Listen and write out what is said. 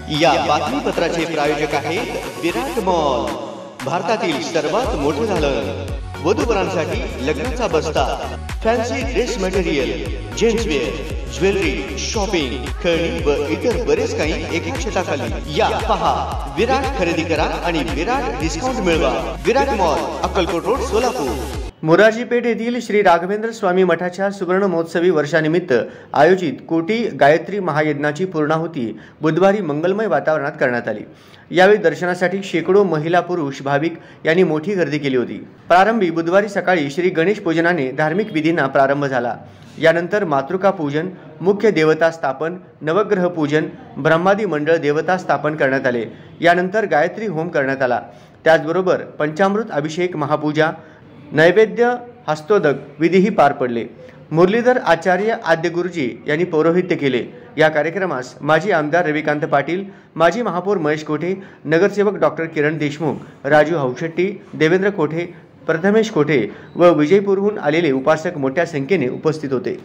या बातमीपत्राचे प्रायोजक आहेत विराट मॉल, भारतातील सर्वात मोठे दालन, वधूवरांसाठी लग्नाचा बस्ता, fancy dress material, gentswear, jewellery, shopping, खेळणी व इतर बरेच काही एका छताखाली। या पहा, विराट खरेदी करा आणि विराट डिस्काउंट मिळवा। विराट मॉल, अक्कलकोट रोड, सोलापूर। मोरारजी पेठ येथील श्री राघवेंद्र स्वामी मठाच्या सुवर्ण महोत्सवी वर्षानिमित्त आयोजित कोटी गायत्री महायज्ञाची पूर्णाहुती बुधवारी मंगलमय वातावरणात करण्यात आली। यावेळी दर्शनासाठी शेकडो महिला पुरुष भाविक यांनी मोठी गर्दी केली होती। प्रारंभी बुधवारी सकाळी श्री गणेश पूजनाने धार्मिक विधींना प्रारंभ झाला। यानंतर मातृका पूजन, मुख्य देवता स्थापन, नवग्रह पूजन, ब्रह्मादी मंडळ देवता स्थापन करण्यात आले। यानंतर गायत्री होम करण्यात आला। त्याचबरोबर पंचामृत अभिषेक, महापूजा, नैवेद्य, हस्तोदक विधीही पार पडले। मुरलीधर आचार्य आद्य गुरुजी यांनी पौरोहित्य केले। या कार्यक्रमास माजी आमदार रविकांत पाटील, माजी महापौर महेश कोठे, नगरसेवक डॉक्टर किरण देशमुख, राजू हौशेट्टी, देवेंद्र कोठे, प्रथमेश कोठे व विजयपूरहून आलेले उपासक मोठ्या संख्येने उपस्थित होते।